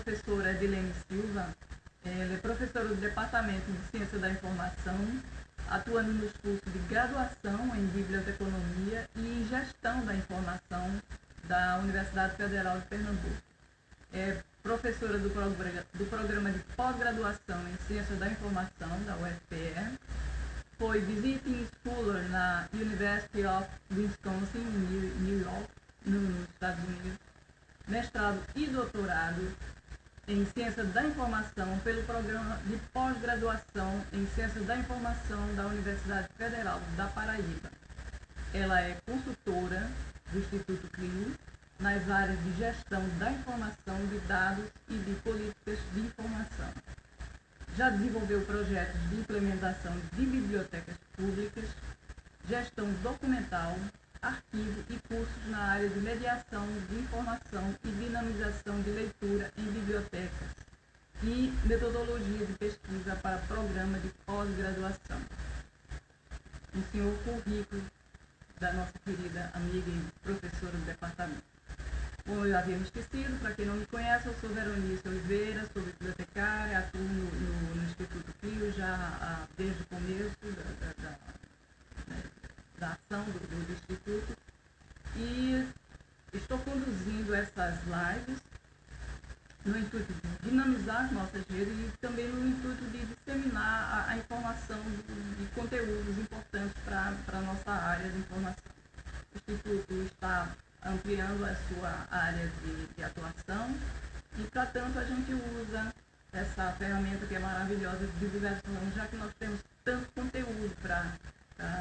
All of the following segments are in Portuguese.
professora Edilene Silva. Ela é professora do Departamento de Ciência da Informação, atuando nos cursos de graduação em Biblioteconomia e Gestão da Informação da Universidade Federal de Pernambuco. É professora do programa de pós-graduação em Ciência da Informação da UFPE. Foi visiting scholar na University of Wisconsin, em New York, nos Estados Unidos. Mestrado e doutorado em Ciência da Informação pelo programa de pós-graduação em Ciência da Informação da Universidade Federal da Paraíba. Ela é consultora do Instituto CLIO nas áreas de gestão da informação, de dados e de políticas de informação. Já desenvolveu projetos de implementação de bibliotecas públicas, gestão documental, arquivo e cursos na área de mediação de informação e dinamização de leitura em bibliotecas e metodologia de pesquisa para programa de pós-graduação. O senhor currículo da nossa querida amiga e professora do departamento. Como eu havia me esquecido, para quem não me conhece, eu sou Veronice Oliveira, sou bibliotecária, atuo no Instituto CLIO já desde o começo da ação do Instituto, e estou conduzindo essas lives no intuito de dinamizar as nossas redes e também no intuito de disseminar a informação de conteúdos importantes para a nossa área de informação. O Instituto está ampliando a sua área de atuação e, para tanto, a gente usa essa ferramenta que é maravilhosa de divulgação, já que nós temos tanto conteúdo para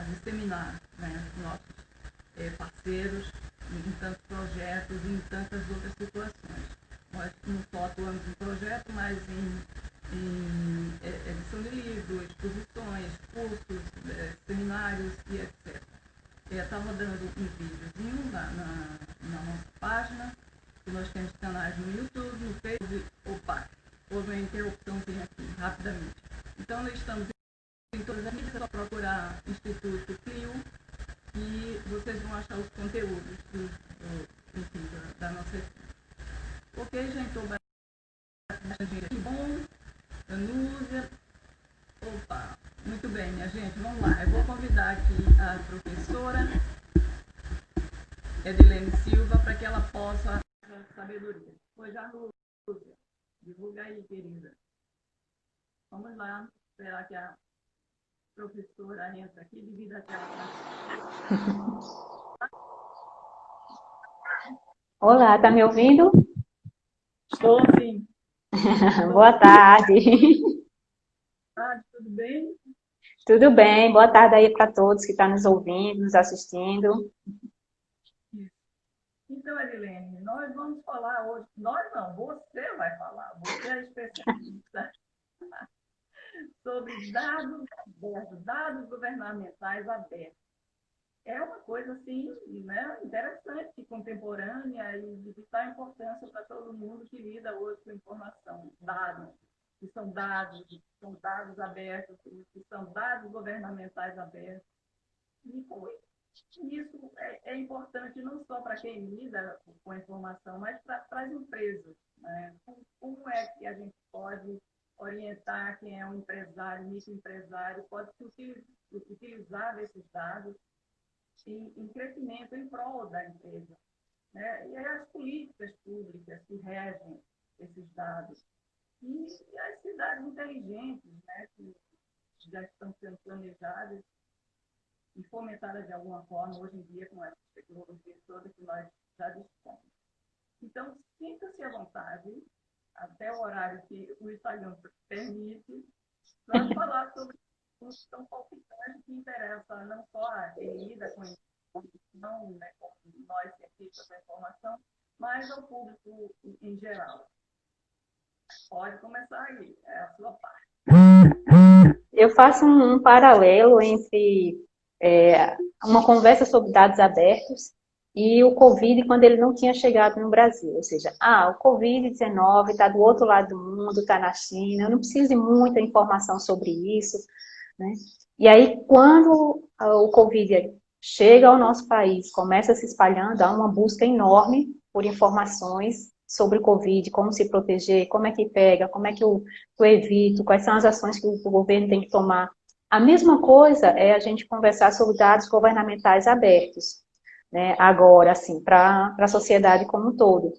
disseminar, né, nossos parceiros em tantos projetos e em tantas outras situações. Nós não só atuamos em projeto, mas em edição de livros, exposições, cursos, seminários e etc. Está rodando um videozinho na nossa página, que nós temos canais no YouTube, no Facebook. Opa, houve uma interrupçãozinha aqui, rapidamente. Então, nós estamos em todas as mídias, é só procurar Instituto CLIO e vocês vão achar os conteúdos da nossa equipe. Ok, gente, estou bastante bom, Anúzia. Opa, muito bem, minha gente, vamos lá. Eu vou convidar aqui a professora Edilene Silva para que ela possa dar sabedoria. Pois já, Anúzia, divulga aí, querida. Vamos lá, esperar que a professora entre aqui, devido àquela Olá, tá me ouvindo? Estou, sim. Boa tarde. Tudo bem? Tudo bem, boa tarde aí para todos que estão nos ouvindo, nos assistindo. Então, Edilene, nós vamos falar hoje, nós não, você vai falar, você é especialista sobre dados abertos, dados governamentais abertos. É uma coisa, assim, né, interessante, contemporânea e de vital importância para todo mundo que lida hoje com informação, dados, que são dados abertos, que são dados governamentais abertos. E isso é importante não só para quem lida com a informação, mas para as empresas, né? Como é que a gente pode orientar quem é um empresário, microempresário, pode utilizar desses dados em crescimento em prol da empresa, né? E as políticas públicas que regem esses dados. E as cidades inteligentes, né, que já estão sendo planejadas e fomentadas de alguma forma hoje em dia com essas tecnologias todas que nós já dispomos. Então, sinta-se à vontade, até o horário que o Instagram permite, para falar sobre assuntos tão palpitantes que interessam não só a quem lida com informação, né, como nós cientistas da informação, mas ao público em geral. Pode começar aí, é a sua parte. Eu faço um paralelo entre uma conversa sobre dados abertos e o Covid quando ele não tinha chegado no Brasil. Ou seja, o Covid-19 está do outro lado do mundo, está na China, eu não preciso de muita informação sobre isso, né? E aí, quando o Covid chega ao nosso país, começa se espalhando, há uma busca enorme por informações sobre o Covid, como se proteger, como é que pega, como é que eu evito, quais são as ações que o governo tem que tomar. A mesma coisa é a gente conversar sobre dados governamentais abertos, né, agora, assim, para a sociedade como um todo.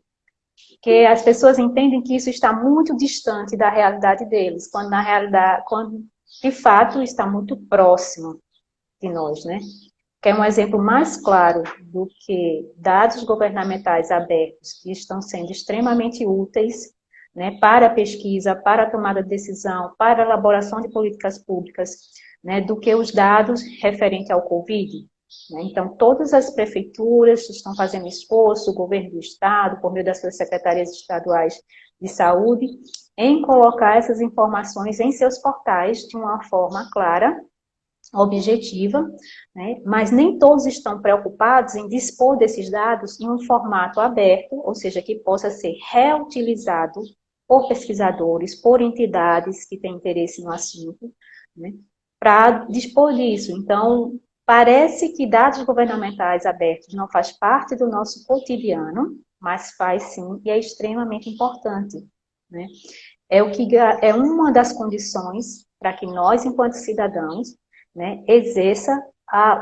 Porque as pessoas entendem que isso está muito distante da realidade deles, quando na realidade, quando de fato está muito próximo de nós, né? Que é um exemplo mais claro do que dados governamentais abertos que estão sendo extremamente úteis, né, para a pesquisa, para a tomada de decisão, para a elaboração de políticas públicas, né, do que os dados referentes ao Covid. Né? Então, todas as prefeituras estão fazendo esforço, o governo do estado, por meio das suas secretarias estaduais de saúde, em colocar essas informações em seus portais de uma forma clara, objetiva, né? Mas nem todos estão preocupados em dispor desses dados em um formato aberto, ou seja, que possa ser reutilizado por pesquisadores, por entidades que têm interesse no assunto, né? Para dispor disso. Então, parece que dados governamentais abertos não faz parte do nosso cotidiano, mas faz sim, e é extremamente importante, né? É uma das condições para que nós, enquanto cidadãos, né, exerça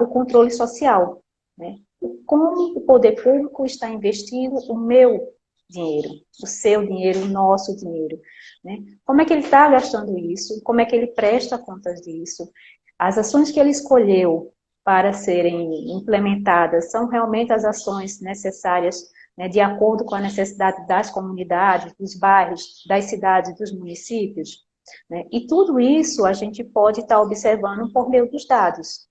o controle social, né? Como o poder público está investindo o meu dinheiro, o seu dinheiro, o nosso dinheiro, né? Como é que ele está gastando isso? Como é que ele presta contas disso? As ações que ele escolheu para serem implementadas são realmente as ações necessárias, né, de acordo com a necessidade das comunidades, dos bairros, das cidades, dos municípios? Né? E tudo isso a gente pode estar observando por meio dos dados.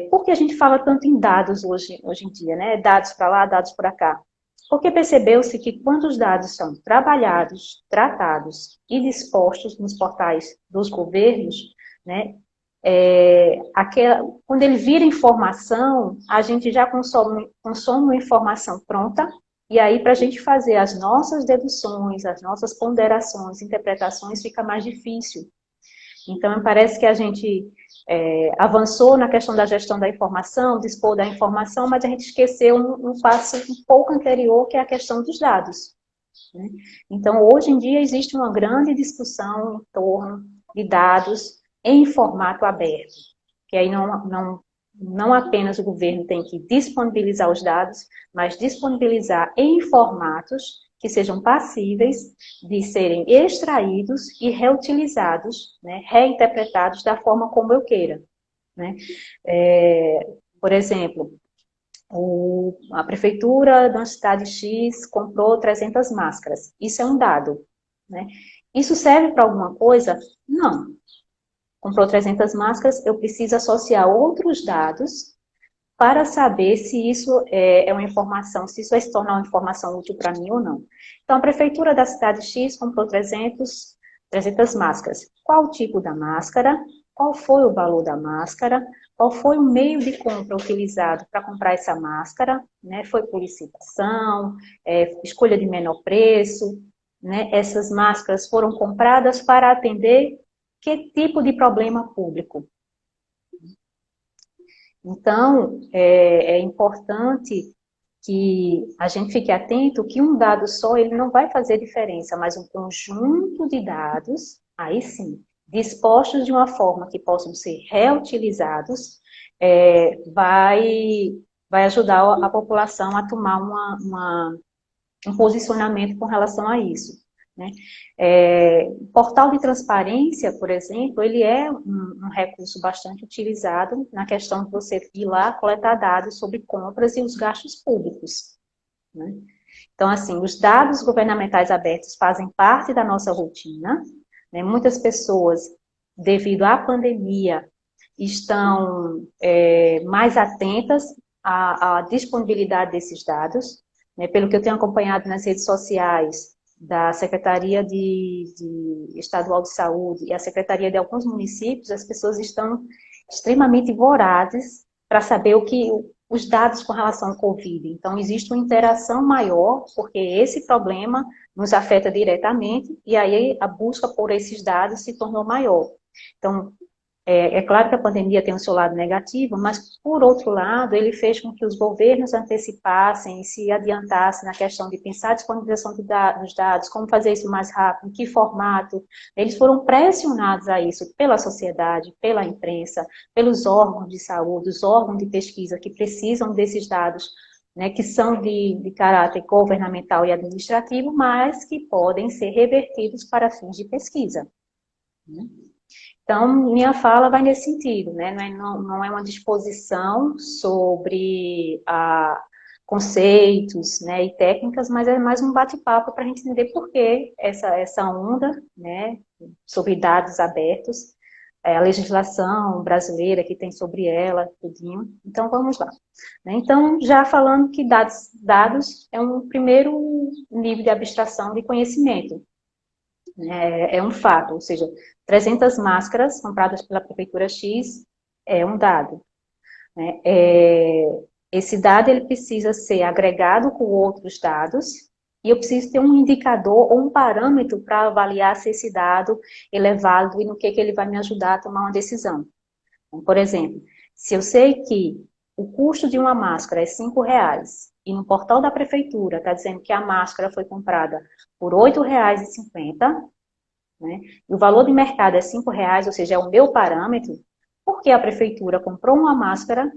Por que a gente fala tanto em dados hoje em dia, né? Dados para lá, dados para cá? Porque percebeu-se que quando os dados são trabalhados, tratados e dispostos nos portais dos governos, né, quando ele vira informação, a gente já consome uma informação pronta, e aí para a gente fazer as nossas deduções, as nossas ponderações, interpretações, fica mais difícil. Então, parece que a gente avançou na questão da gestão da informação, dispor da informação, mas a gente esqueceu um passo um pouco anterior, que é a questão dos dados, né? Então, hoje em dia, existe uma grande discussão em torno de dados em formato aberto, que aí não apenas o governo tem que disponibilizar os dados, mas disponibilizar em formatos que sejam passíveis de serem extraídos e reutilizados, né, reinterpretados da forma como eu queira, né? Por exemplo, a prefeitura da cidade X comprou 300 máscaras. Isso é um dado, né? Isso serve para alguma coisa? Não. Comprou 300 máscaras, eu preciso associar outros dados para saber se isso é uma informação, se isso vai se tornar uma informação útil para mim ou não. Então, a prefeitura da cidade X comprou 300 máscaras. Qual o tipo da máscara? Qual foi o valor da máscara? Qual foi o meio de compra utilizado para comprar essa máscara? Né? Foi por licitação, escolha de menor preço, né? Essas máscaras foram compradas para atender que tipo de problema público? Então, é importante que a gente fique atento que um dado só ele não vai fazer diferença, mas um conjunto de dados, aí sim, dispostos de uma forma que possam ser reutilizados, vai ajudar a população a tomar um posicionamento com relação a isso, né? O portal de transparência, por exemplo, ele é um recurso bastante utilizado na questão de você ir lá coletar dados sobre compras e os gastos públicos, né? Então, assim, os dados governamentais abertos fazem parte da nossa rotina, né? Muitas pessoas, devido à pandemia, estão mais atentas à disponibilidade desses dados, né? Pelo que eu tenho acompanhado nas redes sociais da Secretaria Estadual de Saúde e a Secretaria de alguns municípios, as pessoas estão extremamente vorazes para saber os dados com relação ao Covid. Então, existe uma interação maior, porque esse problema nos afeta diretamente, e aí a busca por esses dados se tornou maior. Então, É claro que a pandemia tem o seu lado negativo, mas, por outro lado, ele fez com que os governos antecipassem e se adiantassem na questão de pensar a disponibilização dos dados, como fazer isso mais rápido, em que formato. Eles foram pressionados a isso pela sociedade, pela imprensa, pelos órgãos de saúde, os órgãos de pesquisa que precisam desses dados, né, que são de caráter governamental e administrativo, mas que podem ser revertidos para fins de pesquisa. Então, minha fala vai nesse sentido, né? Não é uma disposição sobre conceitos, né, e técnicas, mas é mais um bate-papo para a gente entender por que essa onda, né, sobre dados abertos, a legislação brasileira que tem sobre ela, tudinho. Então, vamos lá. Então, já falando que dados é um primeiro nível de abstração de conhecimento. É um fato, ou seja, 300 máscaras compradas pela prefeitura X é um dado. Né? Esse dado ele precisa ser agregado com outros dados e eu preciso ter um indicador ou um parâmetro para avaliar se esse dado ele é válido e no que ele vai me ajudar a tomar uma decisão. Então, por exemplo, se eu sei que o custo de uma máscara é R$5 e no portal da prefeitura está dizendo que a máscara foi comprada por R$8,50, né, e o valor de mercado é R$5, ou seja, é o meu parâmetro, por que a prefeitura comprou uma máscara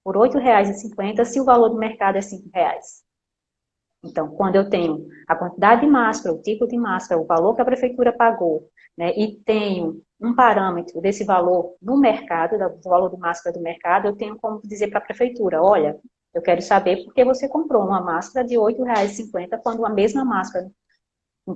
por R$8,50 se o valor de mercado é R$5? Então, quando eu tenho a quantidade de máscara, o tipo de máscara, o valor que a prefeitura pagou, né, e tenho um parâmetro desse valor no mercado, do valor de máscara do mercado, eu tenho como dizer para a prefeitura, olha, eu quero saber por que você comprou uma máscara de R$8,50 quando a mesma máscara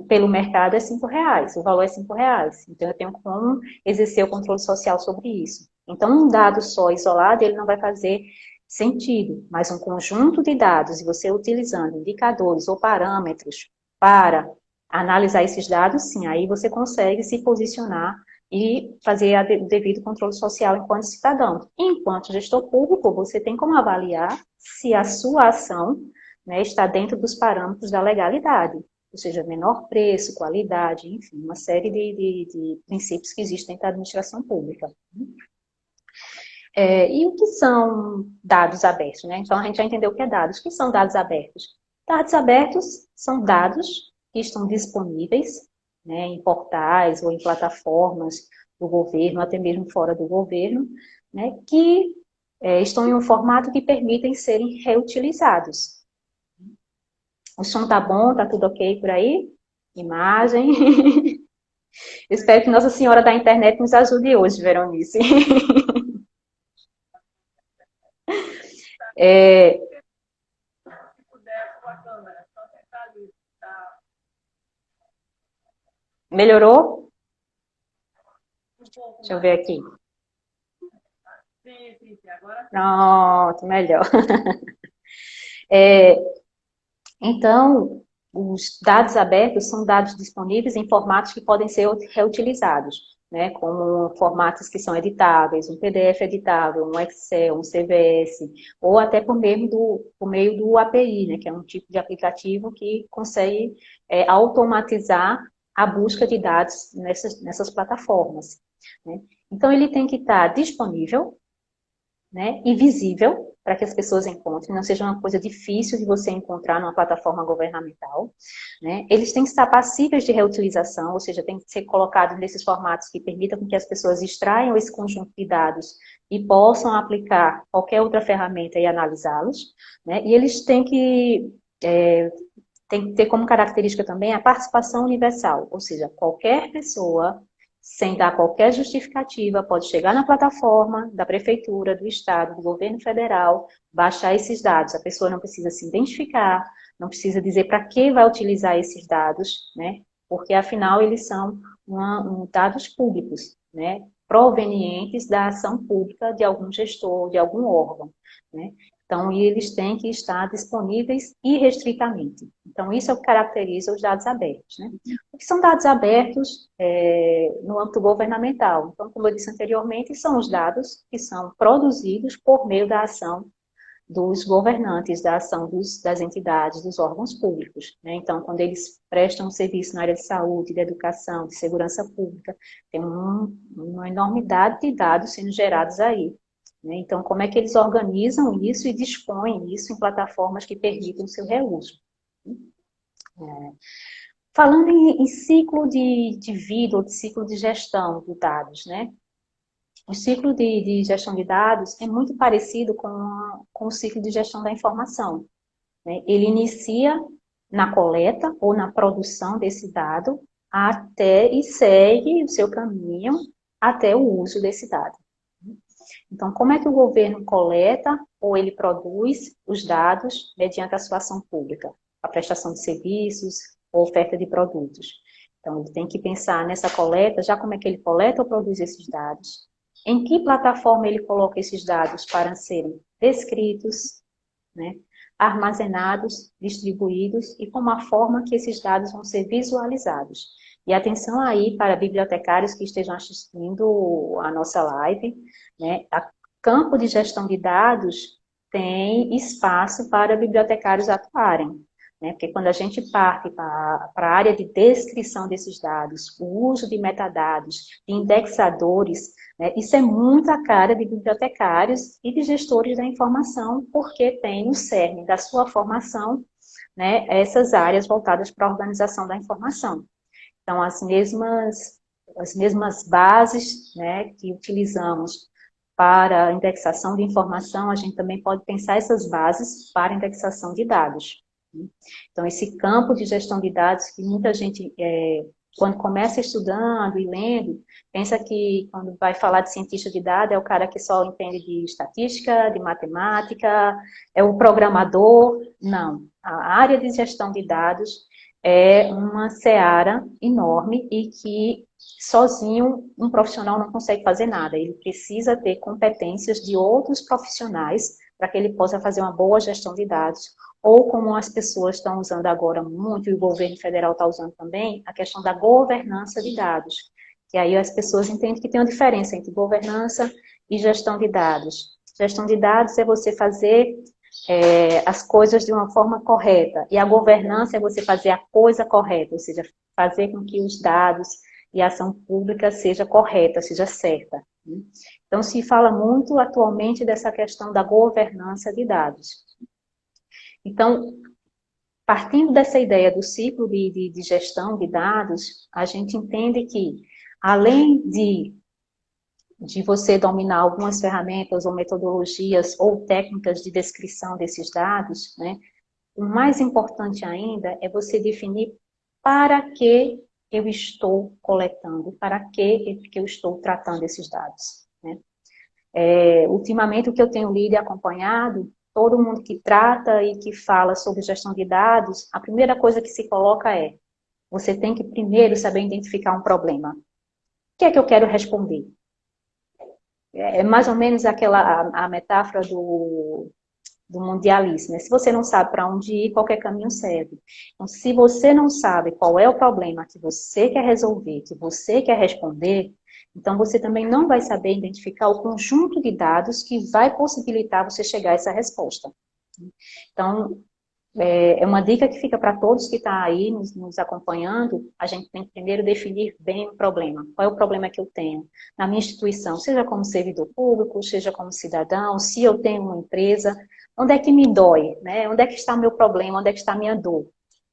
pelo mercado é R$5, o valor é R$5. Então, eu tenho como exercer o controle social sobre isso. Então, um dado só isolado, ele não vai fazer sentido, mas um conjunto de dados, e você utilizando indicadores ou parâmetros para analisar esses dados, sim, aí você consegue se posicionar e fazer o devido controle social enquanto cidadão. Enquanto gestor público, você tem como avaliar se a sua ação, né, está dentro dos parâmetros da legalidade, ou seja, menor preço, qualidade, enfim, uma série de princípios que existem dentro da administração pública. E o que são dados abertos, né? Então, a gente já entendeu o que é dados. O que são dados abertos? Dados abertos são dados que estão disponíveis, né, em portais ou em plataformas do governo, até mesmo fora do governo, né, que estão em um formato que permitem serem reutilizados. O som tá bom? Tá tudo ok por aí? Imagem. Espero que Nossa Senhora da Internet nos ajude hoje, Veronice. É, Se puder, com a câmera, só tentar ali, tá? melhorou? Um pouco Deixa eu mais. ver aqui. Sim, agora sim. Pronto, melhor. É, então, os dados abertos são dados disponíveis em formatos que podem ser reutilizados, né, como formatos que são editáveis, um PDF editável, um Excel, um CVS, ou até por meio do API, né, que é um tipo de aplicativo que consegue automatizar a busca de dados nessas plataformas. Né. Então, ele tem que estar disponível, né, e visível, para que as pessoas encontrem, não seja uma coisa difícil de você encontrar numa plataforma governamental, né. Eles têm que estar passíveis de reutilização, ou seja, tem que ser colocados nesses formatos que permitam que as pessoas extraiam esse conjunto de dados e possam aplicar qualquer outra ferramenta e analisá-los, né, e eles têm que ter como característica também a participação universal, ou seja, qualquer pessoa, sem dar qualquer justificativa, pode chegar na plataforma da prefeitura, do estado, do governo federal, baixar esses dados. A pessoa não precisa se identificar, não precisa dizer para que vai utilizar esses dados, né? Porque afinal eles são dados públicos, né? Provenientes da ação pública de algum gestor, de algum órgão, né? Então, eles têm que estar disponíveis irrestritamente. Então, isso é o que caracteriza os dados abertos, né? O que são dados abertos no âmbito governamental? Então, como eu disse anteriormente, são os dados que são produzidos por meio da ação dos governantes da ação das entidades, dos órgãos públicos, né? Então, quando eles prestam serviço na área de saúde, de educação, de segurança pública, tem uma enormidade de dados sendo gerados aí, né? Então, como é que eles organizam isso e dispõem isso em plataformas que permitam o seu reuso? Falando em ciclo de vida ou de ciclo de gestão de dados, né? O ciclo de gestão de dados é muito parecido com o ciclo de gestão da informação, né? Ele inicia na coleta ou na produção desse dado até e segue o seu caminho até o uso desse dado. Então, como é que o governo coleta ou ele produz os dados mediante a sua ação pública? A prestação de serviços ou oferta de produtos. Então, ele tem que pensar nessa coleta, já como é que ele coleta ou produz esses dados, em que plataforma ele coloca esses dados para serem descritos, né, armazenados, distribuídos e como a forma que esses dados vão ser visualizados. E atenção aí para bibliotecários que estejam assistindo a nossa live, né, a campo de gestão de dados tem espaço para bibliotecários atuarem, né, porque quando a gente parte para a área de descrição desses dados, o uso de metadados, de indexadores, né, isso é muito a cara de bibliotecários e de gestores da informação, porque tem no cerne da sua formação, né, essas áreas voltadas para a organização da informação. Então, as mesmas bases, né, que utilizamos para a indexação de informação, a gente também pode pensar essas bases para a indexação de dados. Então, esse campo de gestão de dados que muita gente, quando começa estudando e lendo, pensa que quando vai falar de cientista de dados é o cara que só entende de estatística, de matemática, é o programador. Não. A área de gestão de dados é uma seara enorme e que sozinho um profissional não consegue fazer nada. Ele precisa ter competências de outros profissionais para que ele possa fazer uma boa gestão de dados, ou como as pessoas estão usando agora muito, e o governo federal está usando também, a questão da governança de dados. Que aí as pessoas entendem que tem uma diferença entre governança e gestão de dados. Gestão de dados é você fazer as coisas de uma forma correta, e a governança é você fazer a coisa correta, ou seja, fazer com que os dados e a ação pública seja correta, seja certa. Então, se fala muito atualmente dessa questão da governança de dados. Então, partindo dessa ideia do ciclo de gestão de dados, a gente entende que, além de você dominar algumas ferramentas ou metodologias ou técnicas de descrição desses dados, né, o mais importante ainda é você definir para que eu estou coletando, para que eu estou tratando esses dados, né? Ultimamente, o que eu tenho lido e acompanhado, todo mundo que trata e que fala sobre gestão de dados, a primeira coisa que se coloca é, você tem que primeiro saber identificar um problema. O que é que eu quero responder? É mais ou menos a metáfora do mundialista, né? Se você não sabe para onde ir, qualquer caminho serve. Então, se você não sabe qual é o problema que você quer resolver, que você quer responder, então você também não vai saber identificar o conjunto de dados que vai possibilitar você chegar a essa resposta. Então, é uma dica que fica para todos que estão aí nos acompanhando, a gente tem que primeiro definir bem o problema. Qual é o problema que eu tenho na minha instituição, seja como servidor público, seja como cidadão, se eu tenho uma empresa, onde é que me dói, né? Onde é que está o meu problema, onde é que está a minha dor.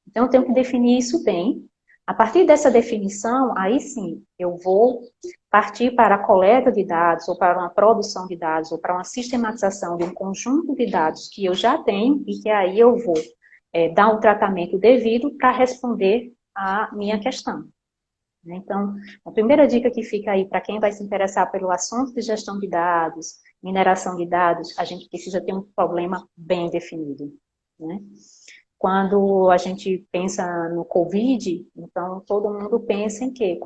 Então, eu tenho que definir isso bem. A partir dessa definição, aí sim, eu vou partir para a coleta de dados, ou para uma produção de dados, ou para uma sistematização de um conjunto de dados que eu já tenho, e que aí eu vou dar um tratamento devido para responder à minha questão. Então, a primeira dica que fica aí para quem vai se interessar pelo assunto de gestão de dados, mineração de dados, a gente precisa ter um problema bem definido, né? Quando a gente pensa no Covid, então todo mundo pensa em quê?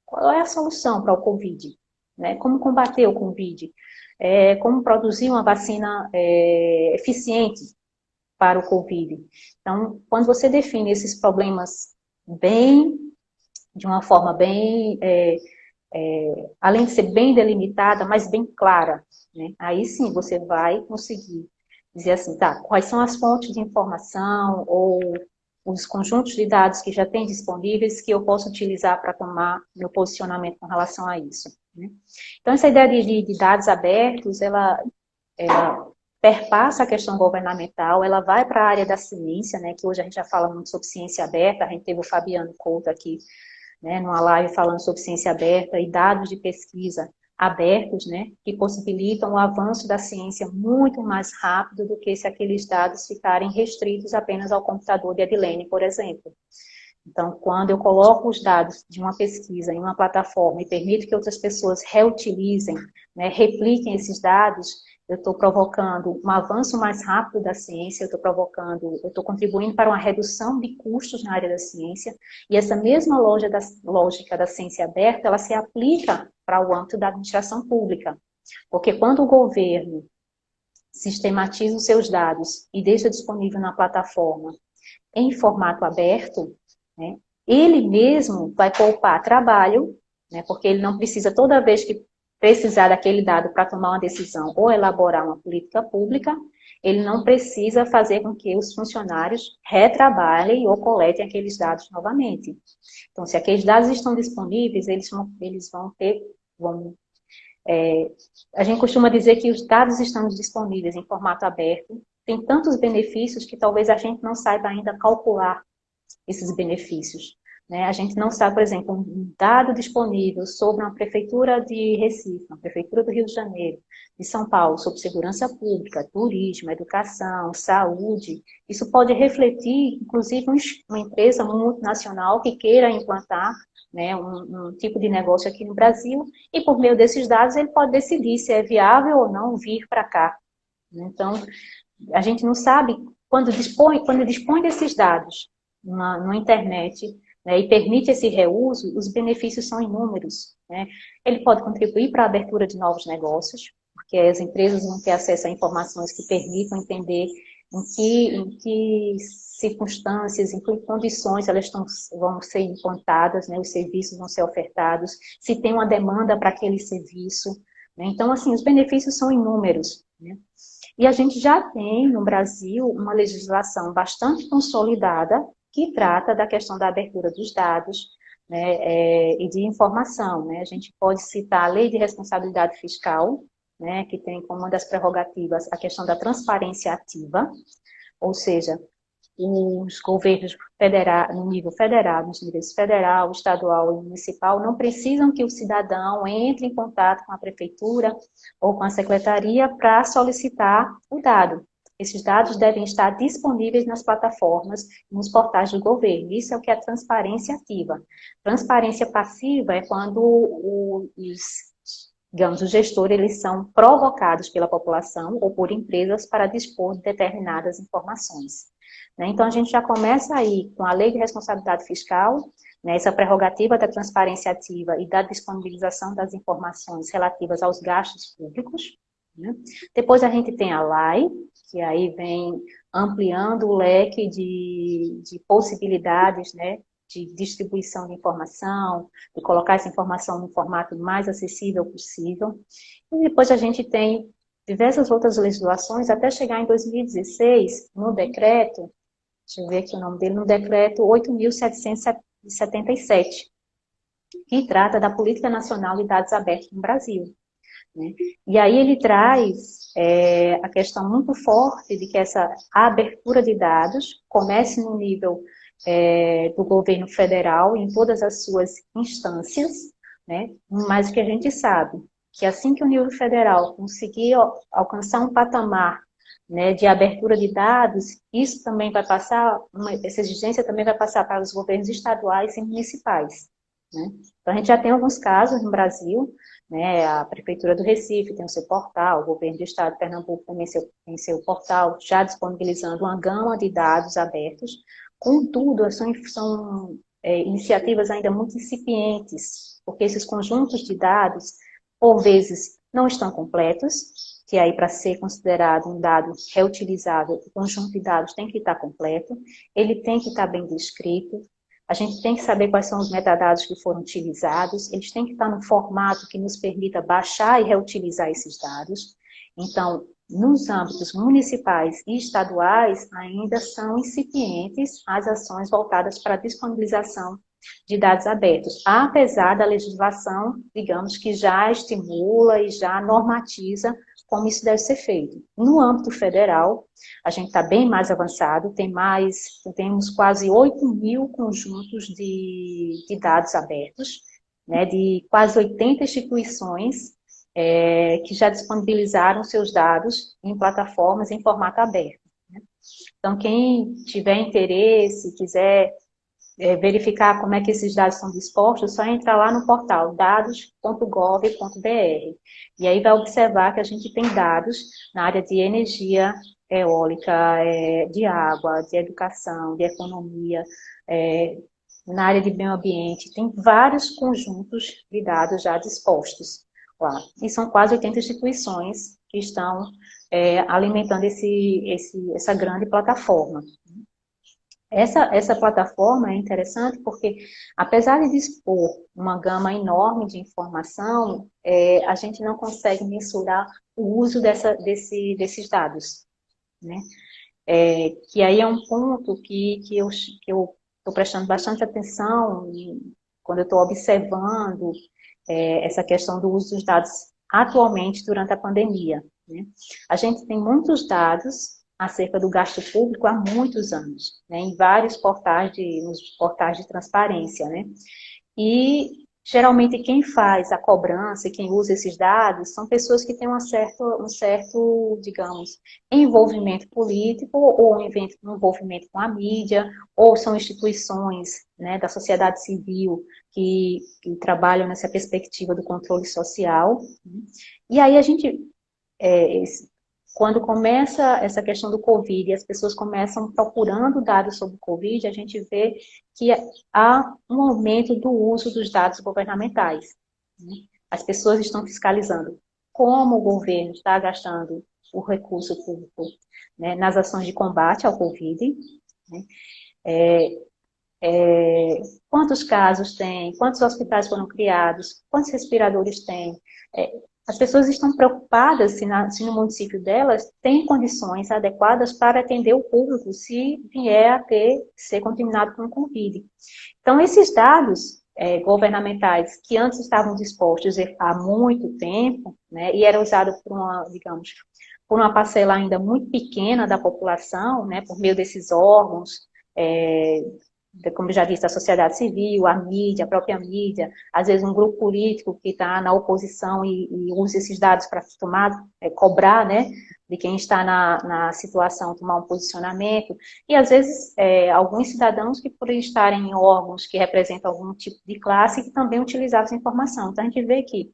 Qual é a solução para o Covid? Né? Como combater o Covid? Como produzir uma vacina eficiente para o Covid? Então, quando você define esses problemas de uma forma bem, além de ser bem delimitada, mas bem clara, né? Aí sim você vai conseguir dizer assim, tá, quais são as fontes de informação ou os conjuntos de dados que já tem disponíveis que eu posso utilizar para tomar meu posicionamento com relação a isso, né? Então, essa ideia de dados abertos, ela perpassa a questão governamental, ela vai para a área da ciência, né, que hoje a gente já fala muito sobre ciência aberta, a gente teve o Fabiano Couto aqui, né, numa live falando sobre ciência aberta e dados de pesquisa abertos, né, que possibilitam o avanço da ciência muito mais rápido do que se aqueles dados ficarem restritos apenas ao computador de Edilene, por exemplo. Então, quando eu coloco os dados de uma pesquisa em uma plataforma e permito que outras pessoas reutilizem, né, repliquem esses dados, eu estou provocando um avanço mais rápido da ciência, eu estou contribuindo para uma redução de custos na área da ciência, e essa mesma lógica da ciência aberta, ela se aplica para o âmbito da administração pública. Porque quando o governo sistematiza os seus dados e deixa disponível na plataforma em formato aberto, né, ele mesmo vai poupar trabalho, né, porque ele não precisa, toda vez que precisar daquele dado para tomar uma decisão ou elaborar uma política pública, ele não precisa fazer com que os funcionários retrabalhem ou coletem aqueles dados novamente. Então, se aqueles dados estão disponíveis, eles vão ter... a gente costuma dizer que os dados estão disponíveis em formato aberto, tem tantos benefícios que talvez a gente não saiba ainda calcular esses benefícios, né? A gente não sabe, por exemplo, um dado disponível sobre uma prefeitura de Recife, uma prefeitura do Rio de Janeiro, de São Paulo, sobre segurança pública, turismo, educação, saúde. Isso pode refletir, inclusive, uma empresa multinacional que queira implantar, né, um tipo de negócio aqui no Brasil, e por meio desses dados ele pode decidir se é viável ou não vir para cá. Então, a gente não sabe, quando dispõe desses dados na internet, né, e permite esse reuso, os benefícios são inúmeros, né? Ele pode contribuir para a abertura de novos negócios, porque as empresas vão ter acesso a informações que permitam entender em que circunstâncias, em que condições vão ser implantadas, né, os serviços vão ser ofertados, se tem uma demanda para aquele serviço, né? Então, assim, os benefícios são inúmeros, né? E a gente já tem no Brasil uma legislação bastante consolidada que trata da questão da abertura dos dados, né, e de informação, né? A gente pode citar a Lei de Responsabilidade Fiscal, né, que tem como uma das prerrogativas a questão da transparência ativa, ou seja, os governos no nível federal, nos níveis federal, estadual e municipal, não precisam que o cidadão entre em contato com a prefeitura ou com a secretaria para solicitar o dado. Esses dados devem estar disponíveis nas plataformas, nos portais do governo. Isso é o que é transparência ativa. Transparência passiva é quando os gestores, eles são provocados pela população ou por empresas para dispor de determinadas informações. Então, a gente já começa aí com a Lei de Responsabilidade Fiscal, né, essa prerrogativa da transparência ativa e da disponibilização das informações relativas aos gastos públicos, né? Depois a gente tem a LAI, que aí vem ampliando o leque de possibilidades, né, de distribuição de informação, de colocar essa informação no formato mais acessível possível. E depois a gente tem diversas outras legislações, até chegar em 2016, no decreto, deixa eu ver aqui o nome dele, no decreto 8.777, que trata da Política Nacional de Dados Abertos no Brasil, né? E aí ele traz a questão muito forte de que essa abertura de dados comece no nível do governo federal, em todas as suas instâncias, né? Mas o que a gente sabe, que assim que o nível federal conseguir alcançar um patamar, né, de abertura de dados, isso também vai passar, essa exigência também vai passar para os governos estaduais e municipais, né? Então, a gente já tem alguns casos no Brasil, né, a Prefeitura do Recife tem o seu portal, o governo do estado de Pernambuco também tem seu portal, já disponibilizando uma gama de dados abertos. Contudo, são iniciativas ainda muito incipientes, porque esses conjuntos de dados, por vezes, não estão completos, que aí para ser considerado um dado reutilizável, o conjunto de dados tem que estar completo, ele tem que estar bem descrito, a gente tem que saber quais são os metadados que foram utilizados, eles têm que estar num formato que nos permita baixar e reutilizar esses dados. Então, nos âmbitos municipais e estaduais, ainda são incipientes as ações voltadas para a disponibilização de dados abertos, apesar da legislação, digamos, que já estimula e já normatiza como isso deve ser feito. No âmbito federal, a gente está bem mais avançado, temos quase 8.000 conjuntos de dados abertos, né, de quase 80 instituições que já disponibilizaram seus dados em plataformas em formato aberto. Né? Então, quem tiver interesse, quiser verificar como é que esses dados são dispostos, é só entrar lá no portal dados.gov.br. E aí vai observar que a gente tem dados na área de energia eólica, de água, de educação, de economia, na área de meio ambiente, tem vários conjuntos de dados já dispostos lá. E são quase 80 instituições que estão alimentando essa grande plataforma. Essa plataforma é interessante porque, apesar de dispor uma gama enorme de informação, a gente não consegue mensurar o uso desses dados, né? Que aí é um ponto que eu estou prestando bastante atenção quando eu estou observando essa questão do uso dos dados atualmente durante a pandemia, né? A gente tem muitos dados acerca do gasto público há muitos anos, né, em vários nos portais de transparência, né, e geralmente quem faz a cobrança e quem usa esses dados são pessoas que têm um certo, digamos, envolvimento político ou um envolvimento com a mídia, ou são instituições, né, da sociedade civil que trabalham nessa perspectiva do controle social, né, e aí a gente quando começa essa questão do Covid e as pessoas começam procurando dados sobre o Covid, a gente vê que há um aumento do uso dos dados governamentais, né? As pessoas estão fiscalizando como o governo está gastando o recurso público, né, nas ações de combate ao Covid, né? Quantos casos tem, quantos hospitais foram criados, quantos respiradores tem. As pessoas estão preocupadas se no município delas tem condições adequadas para atender o público se vier a ser contaminado com o Covid. Então, esses dados governamentais que antes estavam dispostos há muito tempo, né, e eram usados por uma parcela ainda muito pequena da população, né, por meio desses órgãos, como eu já disse, a sociedade civil, a mídia, a própria mídia, às vezes um grupo político que está na oposição e usa esses dados para cobrar, né, de quem está na situação, tomar um posicionamento, e às vezes alguns cidadãos que por estarem em órgãos que representam algum tipo de classe, que também utilizavam essa informação. Então a gente vê que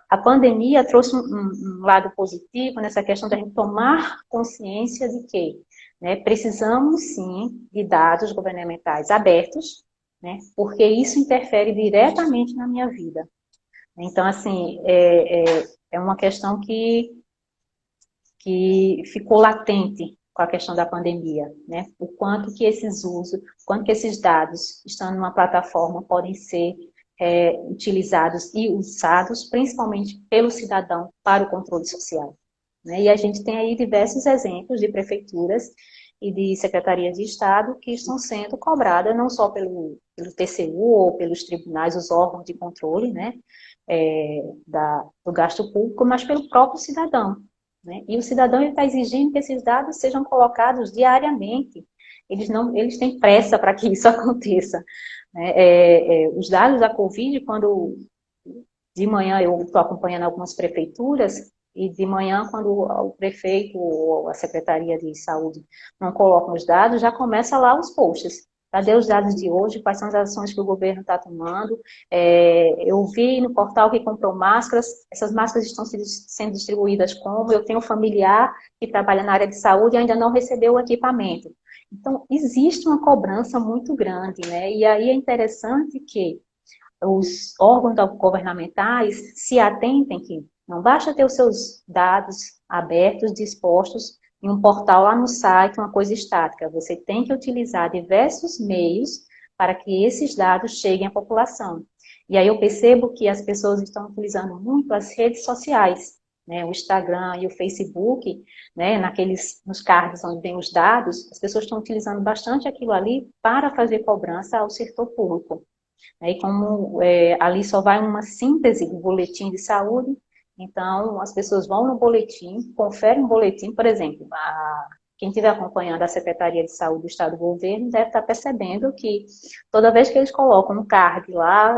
a pandemia trouxe um lado positivo nessa questão da gente tomar consciência de que, né, precisamos sim de dados governamentais abertos, né, porque isso interfere diretamente na minha vida. Então, assim, é uma questão que ficou latente com a questão da pandemia, né, o quanto que esses dados, estando numa plataforma, podem ser utilizados e usados, principalmente pelo cidadão, para o controle social. Né? E a gente tem aí diversos exemplos de prefeituras e de secretarias de Estado que estão sendo cobradas não só pelo TCU ou pelos tribunais, os órgãos de controle, né, do gasto público, mas pelo próprio cidadão. Né? E o cidadão está exigindo que esses dados sejam colocados diariamente. Eles têm pressa para que isso aconteça. Os dados da Covid, quando de manhã eu estou acompanhando algumas prefeituras, e de manhã, quando o prefeito ou a Secretaria de Saúde não colocam os dados, já começa lá os posts. Cadê os dados de hoje? Quais são as ações que o governo está tomando? Eu vi no portal que comprou máscaras, essas máscaras estão sendo distribuídas como? Eu tenho um familiar que trabalha na área de saúde e ainda não recebeu o equipamento. Então, existe uma cobrança muito grande, né? E aí é interessante que os órgãos governamentais se atentem que não basta ter os seus dados abertos, dispostos em um portal lá no site, uma coisa estática. Você tem que utilizar diversos meios para que esses dados cheguem à população. E aí eu percebo que as pessoas estão utilizando muito as redes sociais, né, o Instagram e o Facebook, né, nos cards onde tem os dados, as pessoas estão utilizando bastante aquilo ali para fazer cobrança ao setor público. E como ali só vai uma síntese do boletim de saúde, então as pessoas vão no boletim, conferem o boletim, por exemplo, quem estiver acompanhando a Secretaria de Saúde do Estado do Governo deve estar percebendo que toda vez que eles colocam um card lá,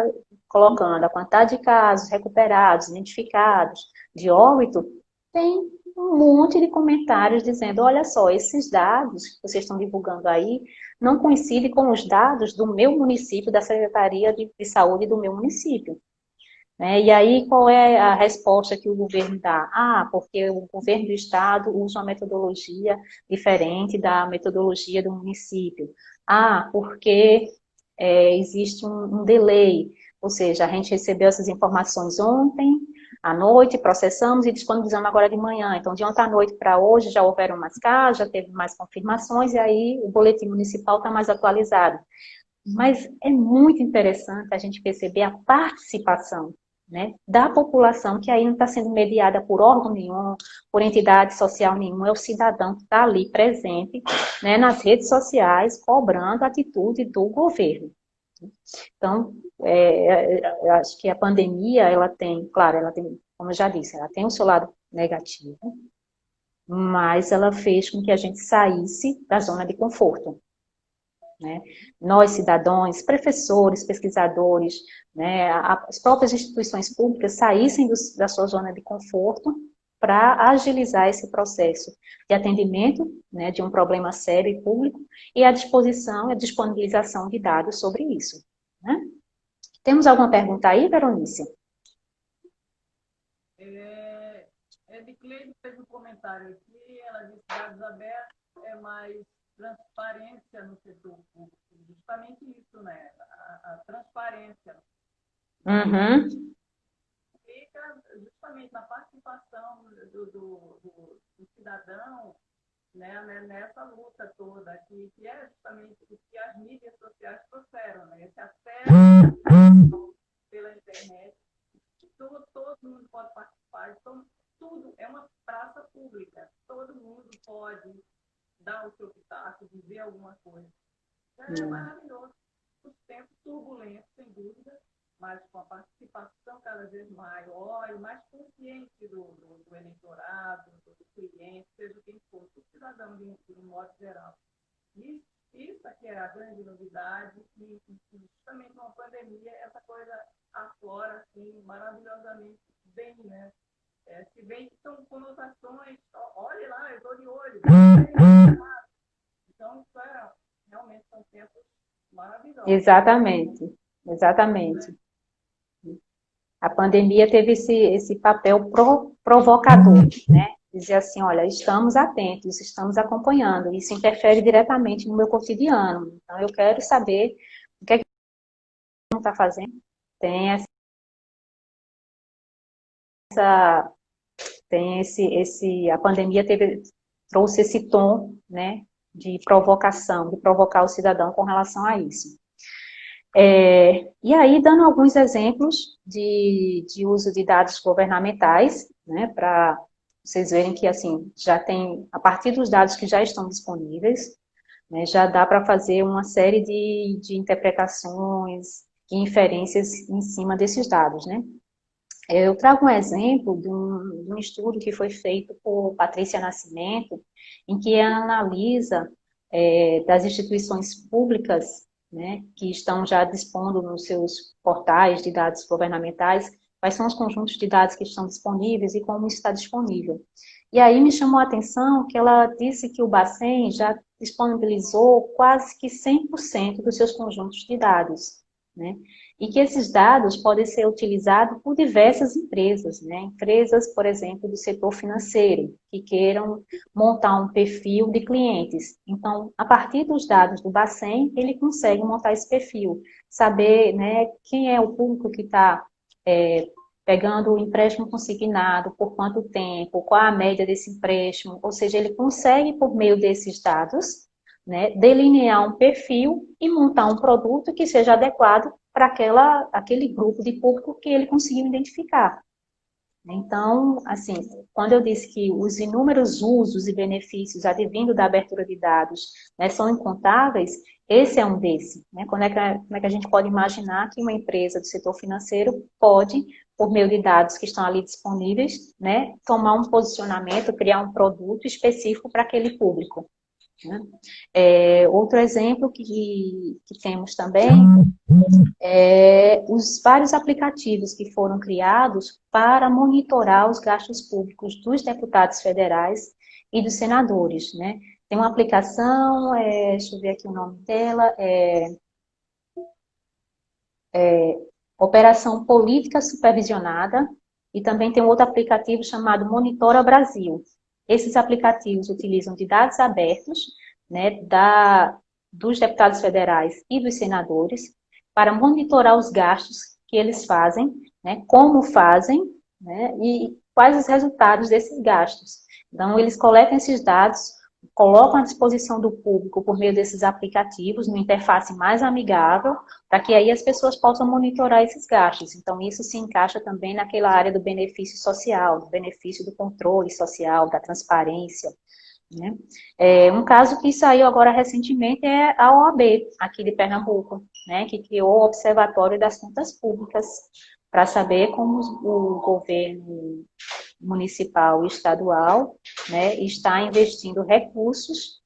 colocando a quantidade de casos recuperados, identificados, de óbito, tem um monte de comentários dizendo, olha só, esses dados que vocês estão divulgando aí não coincidem com os dados do meu município, da Secretaria de Saúde do meu município. Né? E aí, qual é a resposta que o governo dá? Ah, porque o governo do estado usa uma metodologia diferente da metodologia do município. Ah, porque existe um delay, ou seja, a gente recebeu essas informações ontem, à noite, processamos e disponibilizamos agora de manhã. Então, de ontem à noite para hoje já houveram mais casos, já teve mais confirmações, e aí o boletim municipal está mais atualizado. Mas é muito interessante a gente perceber a participação, né, da população, que aí não está sendo mediada por órgão nenhum, por entidade social nenhuma, é o cidadão que está ali presente, né, nas redes sociais, cobrando a atitude do governo. Então, eu acho que a pandemia, ela tem, claro, ela tem, como eu já disse, ela tem o seu lado negativo, mas ela fez com que a gente saísse da zona de conforto. Né? Nós, cidadãos, professores, pesquisadores, né, as próprias instituições públicas saíssem da sua zona de conforto para agilizar esse processo de atendimento, né, de um problema sério e público e a disposição e a disponibilização de dados sobre isso. Né? Temos alguma pergunta aí, Veronice? Edicleide fez um comentário aqui, ela disse que dados abertos é mais transparência no setor público. Justamente isso, né? A transparência. Uhum. Fica justamente na participação do cidadão, né, nessa luta toda, que é justamente o que as mídias sociais trouxeram, né? Esse acesso pela internet, todo mundo pode participar, então tudo é uma praça pública, todo mundo pode dar o seu pitaco, dizer alguma coisa. É maravilhoso. Os tempos turbulentos, sem dúvida, mas com a participação cada vez maior e mais consciente do eleitorado, do cliente, seja quem for, do cidadão de um modo geral. Isso aqui é a grande novidade, e justamente uma pandemia, essa coisa aflora assim, maravilhosamente bem, né? Se bem que são conotações, olhe lá, eu estou de olho. Então, isso realmente são tempos maravilhosos. Exatamente, exatamente. A pandemia teve esse papel provocador, né? Dizer assim, olha, estamos atentos, estamos acompanhando, isso interfere diretamente no meu cotidiano. Então, eu quero saber o que é que o está fazendo. Tem a pandemia trouxe esse tom, né, de provocação, de provocar o cidadão com relação a isso. E aí, dando alguns exemplos de uso de dados governamentais, né, para vocês verem que, assim, já tem, a partir dos dados que já estão disponíveis, né, já dá para fazer uma série de interpretações e inferências em cima desses dados, né. Eu trago um exemplo de um estudo que foi feito por Patrícia Nascimento, em que ela analisa das instituições públicas, né, que estão já dispondo nos seus portais de dados governamentais, quais são os conjuntos de dados que estão disponíveis e como está disponível. E aí me chamou a atenção que ela disse que o Bacen já disponibilizou quase que 100% dos seus conjuntos de dados, né? E que esses dados podem ser utilizados por diversas empresas, né? Empresas, por exemplo, do setor financeiro, que queiram montar um perfil de clientes. Então, a partir dos dados do Bacen, ele consegue montar esse perfil, saber, né, quem é o público que está pegando o empréstimo consignado, por quanto tempo, qual a média desse empréstimo, ou seja, ele consegue, por meio desses dados, né, delinear um perfil e montar um produto que seja adequado para aquele grupo de público que ele conseguiu identificar. Então, assim, quando eu disse que os inúmeros usos e benefícios advindo da abertura de dados, né, são incontáveis, esse é um desse. Né? Como é que a gente pode imaginar que uma empresa do setor financeiro pode, por meio de dados que estão ali disponíveis, né, tomar um posicionamento, criar um produto específico para aquele público? Né? Outro exemplo que temos também os vários aplicativos que foram criados para monitorar os gastos públicos dos deputados federais e dos senadores, né? Tem uma aplicação, deixa eu ver aqui o nome dela, Operação Política Supervisionada, e também tem um outro aplicativo chamado Monitora Brasil. Esses aplicativos utilizam de dados abertos, né, dos deputados federais e dos senadores, para monitorar os gastos que eles fazem, né, como fazem, né, e quais os resultados desses gastos. Então, eles coletam esses dados, colocam à disposição do público por meio desses aplicativos, numa interface mais amigável, para que aí as pessoas possam monitorar esses gastos. Então, isso se encaixa também naquela área do benefício social, do benefício do controle social, da transparência. Né? Um caso que saiu agora recentemente é a OAB, aqui de Pernambuco, né, que criou o Observatório das Contas Públicas, para saber como o governo municipal e estadual, né, está investindo recursos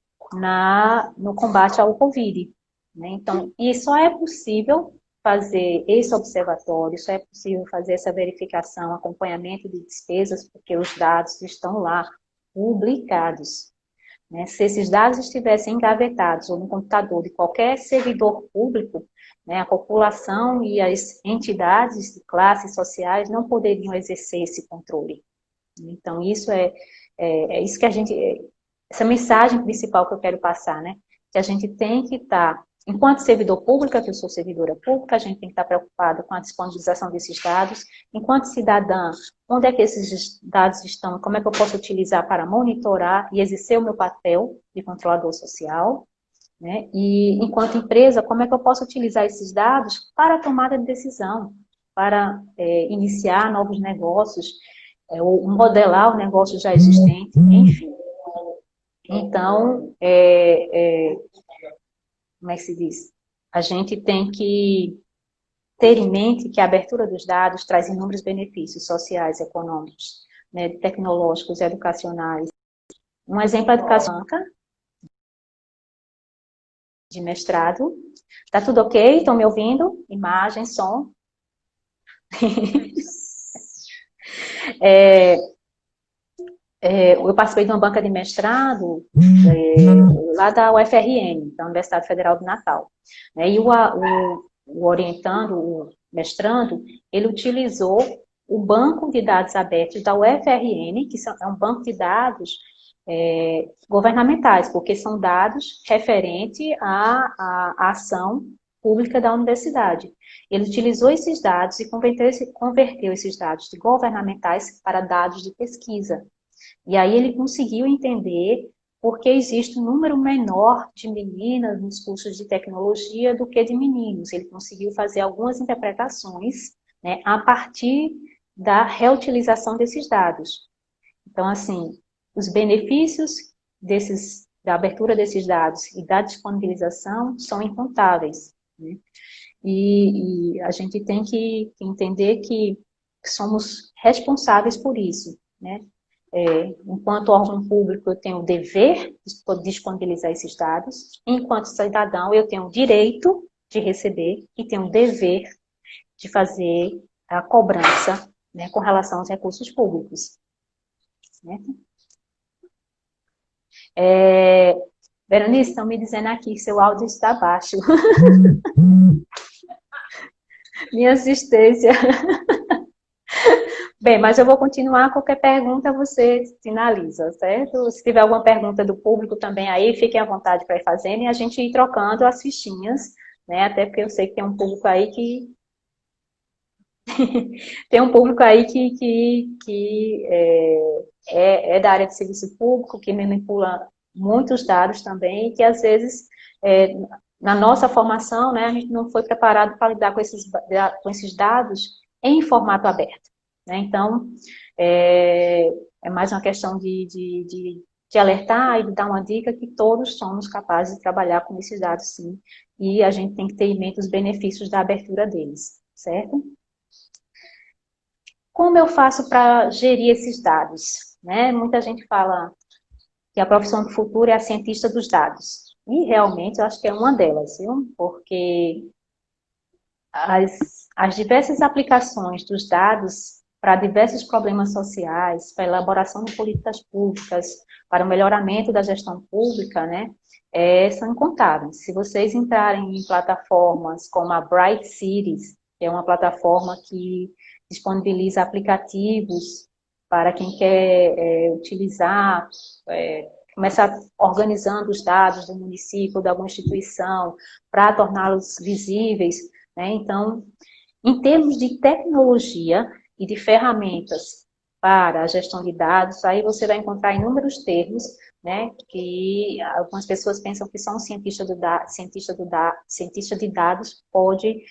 no combate ao Covid. Né? Então, e só é possível fazer esse observatório, só é possível fazer essa verificação, acompanhamento de despesas, porque os dados estão lá publicados. Né? Se esses dados estivessem engavetados ou no computador de qualquer servidor público, né, a população e as entidades de classes sociais não poderiam exercer esse controle. Então, isso é isso que essa mensagem principal que eu quero passar, né? Que a gente tem que estar, enquanto servidor público, que eu sou servidora pública, a gente tem que estar preocupado com a disponibilização desses dados. Enquanto cidadã, onde é que esses dados estão? Como é que eu posso utilizar para monitorar e exercer o meu papel de controlador social? Né? E, enquanto empresa, como é que eu posso utilizar esses dados para a tomada de decisão, para iniciar novos negócios, ou modelar o negócio já existente, enfim. Então, como é que se diz? A gente tem que ter em mente que a abertura dos dados traz inúmeros benefícios sociais, econômicos, né, tecnológicos, educacionais. Um exemplo é a educação de mestrado. Tá tudo ok? Estão me ouvindo? Imagem, som. Eu participei de uma banca de mestrado lá da UFRN, da Universidade Federal do Natal. Né, e o orientando, o mestrando, ele utilizou o banco de dados abertos da UFRN, que é um banco de dados governamentais, porque são dados referentes à ação pública da universidade. Ele utilizou esses dados e converteu esses dados de governamentais para dados de pesquisa. E aí ele conseguiu entender por que existe um número menor de meninas nos cursos de tecnologia do que de meninos. Ele conseguiu fazer algumas interpretações, né, a partir da reutilização desses dados. Então, assim, os benefícios da abertura desses dados e da disponibilização são incontáveis. Né? E a gente tem que entender que somos responsáveis por isso. Né? Enquanto órgão público, eu tenho o dever de disponibilizar esses dados, enquanto cidadão, eu tenho o direito de receber e tenho o dever de fazer a cobrança, né, com relação aos recursos públicos. Certo? Berenice, estão me dizendo aqui que seu áudio está baixo. Minha assistência. Bem, mas eu vou continuar. Qualquer pergunta você finaliza, certo? Se tiver alguma pergunta do público também aí, fiquem à vontade para ir fazendo e a gente ir trocando as fichinhas, né? Até porque eu sei que tem um público aí que tem um público aí que é da área de serviço público, que manipula muitos dados também, e que às vezes, na nossa formação, né, a gente não foi preparado para lidar com esses dados em formato aberto. né? Então, é mais uma questão de alertar e de dar uma dica que todos somos capazes de trabalhar com esses dados, sim, e a gente tem que ter em mente os benefícios da abertura deles, certo? Como eu faço para gerir esses dados? Né? Muita gente fala que a profissão do futuro é a cientista dos dados. E realmente eu acho que é uma delas, viu? Porque as diversas aplicações dos dados para diversos problemas sociais, para a elaboração de políticas públicas, para o melhoramento da gestão pública, né, são incontáveis. Se vocês entrarem em plataformas como a Bright Cities, que é uma plataforma que disponibiliza aplicativos para quem quer utilizar, começar organizando os dados do município, de alguma instituição, para torná-los visíveis, né? Então, em termos de tecnologia e de ferramentas para a gestão de dados, aí você vai encontrar inúmeros termos, né, que algumas pessoas pensam que só um cientista de dados pode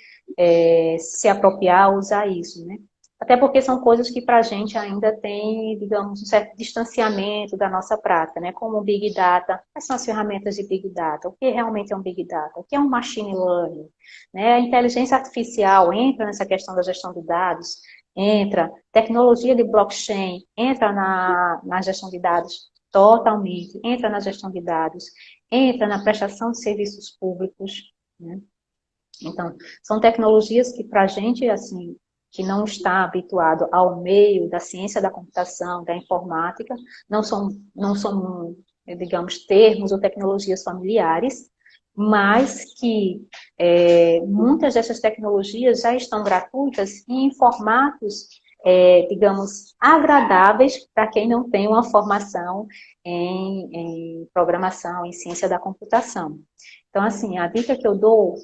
se apropriar, usar isso, né? Até porque são coisas que para a gente ainda tem, digamos, um certo distanciamento da nossa prática, né? Como o Big Data, quais são as ferramentas de Big Data? O que realmente é um Big Data? O que é um Machine Learning? Né? A inteligência artificial entra nessa questão da gestão de dados, entra, tecnologia de blockchain entra na gestão de dados totalmente, entra na gestão de dados, entra na prestação de serviços públicos, né? Então, são tecnologias que para a gente, assim, que não está habituado ao meio da ciência da computação, da informática, não são, digamos, termos ou tecnologias familiares, mas que muitas dessas tecnologias já estão gratuitas e em formatos, digamos, agradáveis para quem não tem uma formação em programação, em ciência da computação. Então, assim, a dica que eu dou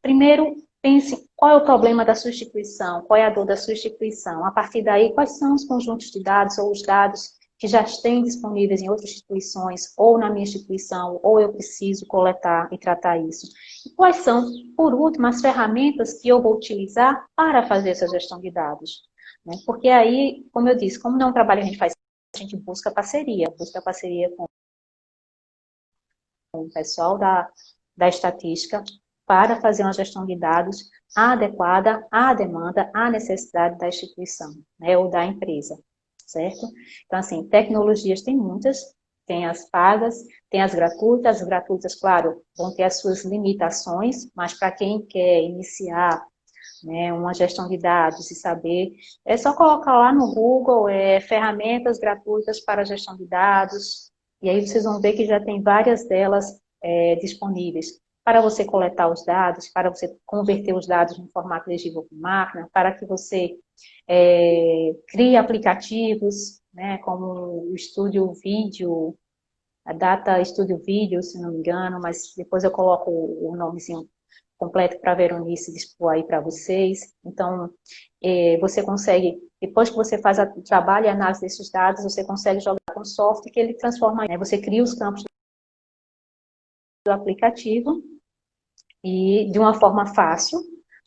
primeiro, pense qual é o problema da sua instituição, qual é a dor da sua instituição. A partir daí, quais são os conjuntos de dados ou os dados que já têm disponíveis em outras instituições, ou na minha instituição, ou eu preciso coletar e tratar isso. E quais são, por último, as ferramentas que eu vou utilizar para fazer essa gestão de dados. Né? Porque aí, como eu disse, como não é um trabalho que a gente faz, a gente busca parceria com o pessoal da estatística, para fazer uma gestão de dados adequada à demanda, à necessidade da instituição, né, ou da empresa, certo? Então, assim, tecnologias tem muitas, tem as pagas, tem as gratuitas, claro, vão ter as suas limitações, mas para quem quer iniciar, né, uma gestão de dados e saber, é só colocar lá no Google, ferramentas gratuitas para gestão de dados, e aí vocês vão ver que já tem várias delas disponíveis para você coletar os dados, para você converter os dados no formato legível por máquina, para que você crie aplicativos, né, como o Studio Video, a Data Studio Video, se não me engano, mas depois eu coloco o nomezinho completo para a Veronice dispor aí para vocês. Então, você consegue, depois que você faz o trabalho e a análise desses dados, você consegue jogar com o software que ele transforma, né? Você cria os campos do aplicativo e de uma forma fácil,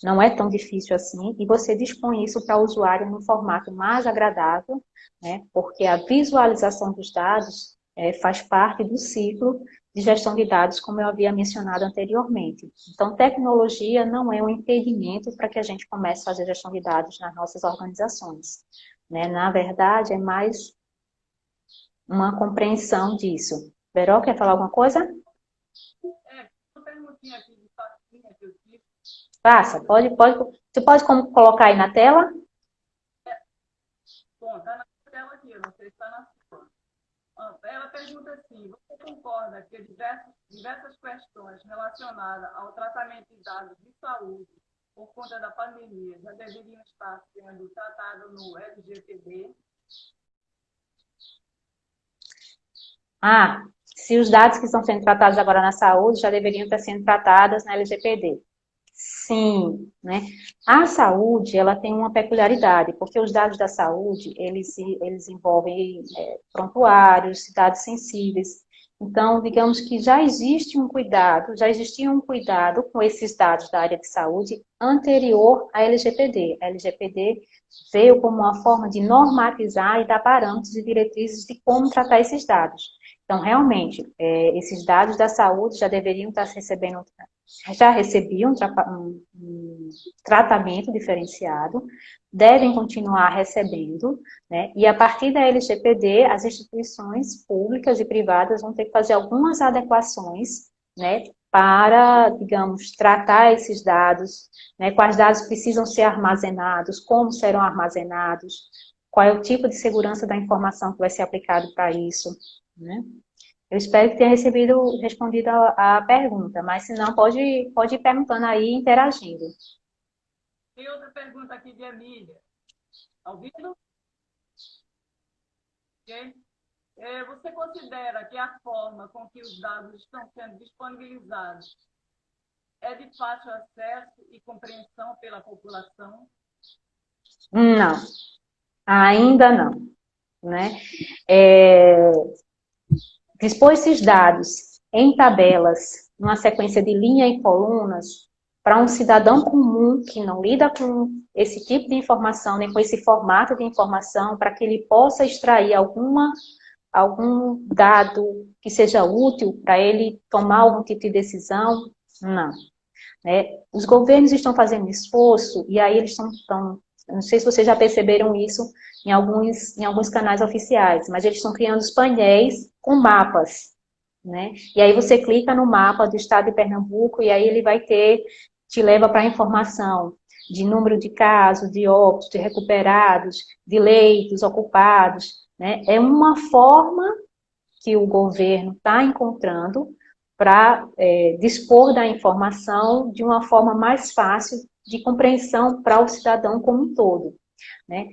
não é tão difícil assim, e você dispõe isso para o usuário no formato mais agradável, né? Porque a visualização dos dados faz parte do ciclo de gestão de dados, como eu havia mencionado anteriormente. Então, tecnologia não é um impedimento para que a gente comece a fazer gestão de dados nas nossas organizações, né? Na verdade, é mais uma compreensão disso. Veró, quer falar alguma coisa? Uma perguntinha aqui de facinha que eu tive. Passa, pode. Você pode colocar aí na tela? Bom, está na tela aqui, eu não sei se está na sua. Ela pergunta assim, você concorda que diversas questões relacionadas ao tratamento de dados de saúde por conta da pandemia já deveriam estar sendo tratadas no LGPD? Se os dados que estão sendo tratados agora na saúde já deveriam estar sendo tratados na LGPD. Sim, né? A saúde, ela tem uma peculiaridade, porque os dados da saúde, eles envolvem prontuários, dados sensíveis, Então, digamos que já existe um cuidado, já existia um cuidado com esses dados da área de saúde anterior à LGPD. A LGPD veio como uma forma de normatizar e dar parâmetros e diretrizes de como tratar esses dados. Então, realmente, esses dados da saúde já deveriam estar recebendo, já recebiam um tratamento diferenciado, devem continuar recebendo, né? E a partir da LGPD, as instituições públicas e privadas vão ter que fazer algumas adequações, né, para, digamos, tratar esses dados, né, quais dados precisam ser armazenados, como serão armazenados, qual é o tipo de segurança da informação que vai ser aplicado para isso, né? Eu espero que tenha respondido a pergunta, mas se não, pode ir perguntando aí, interagindo. Tem outra pergunta aqui de Emília. Está ouvindo? Okay. Você considera que a forma com que os dados estão sendo disponibilizados é de fácil acesso e compreensão pela população? Não, ainda não, né? É, dispor esses dados em tabelas, numa sequência de linha e colunas, para um cidadão comum que não lida com esse tipo de informação, nem com esse formato de informação, para que ele possa extrair algum dado que seja útil para ele tomar algum tipo de decisão, não. Né? Os governos estão fazendo esforço, e aí eles estão, não sei se vocês já perceberam isso em alguns canais oficiais, mas eles estão criando os painéis com mapas, né? E aí você clica no mapa do estado de Pernambuco, e aí ele te leva para a informação de número de casos, de óbitos, de recuperados, de leitos ocupados, né? É uma forma que o governo está encontrando para dispor da informação de uma forma mais fácil de compreensão para o cidadão como um todo, né?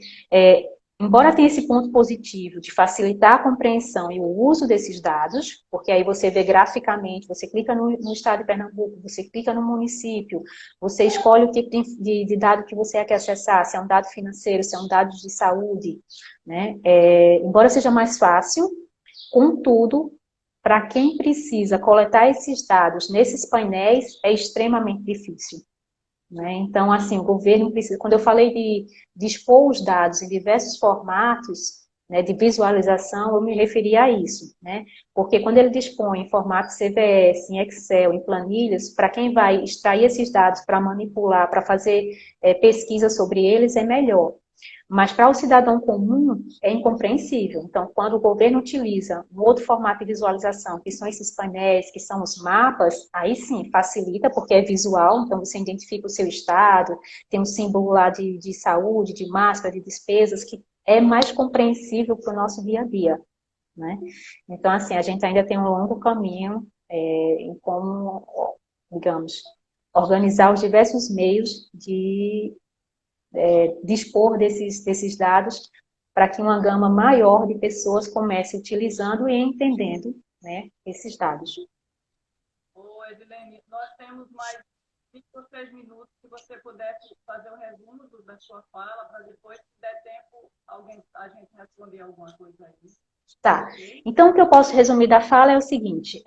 Embora tenha esse ponto positivo de facilitar a compreensão e o uso desses dados, porque aí você vê graficamente, você clica no estado de Pernambuco, você clica no município, você escolhe o tipo de dado que você quer acessar, se é um dado financeiro, se é um dado de saúde, né? Embora seja mais fácil, contudo, para quem precisa coletar esses dados nesses painéis, é extremamente difícil, né? Então, assim, o governo precisa... Quando eu falei de expor os dados em diversos formatos, né, de visualização, eu me referi a isso, né? Porque quando ele dispõe em formato CVS, em Excel, em planilhas, para quem vai extrair esses dados para manipular, para fazer pesquisa sobre eles, é melhor. Mas para o cidadão comum é incompreensível. Então, quando o governo utiliza um outro formato de visualização, que são esses painéis, que são os mapas, aí sim facilita, porque é visual, então você identifica o seu estado, tem um símbolo lá de saúde, de máscara, de despesas, que é mais compreensível para o nosso dia a dia, né? Então, assim, a gente ainda tem um longo caminho em como, digamos, organizar os diversos meios de dispor desses dados para que uma gama maior de pessoas comece utilizando e entendendo, né, esses dados. Ô, Edilene, nós temos mais 5 ou 6 minutos, se você pudesse fazer o resumo da sua fala, para depois, se der tempo, a gente responder alguma coisa aí. Tá. Então, o que eu posso resumir da fala é o seguinte,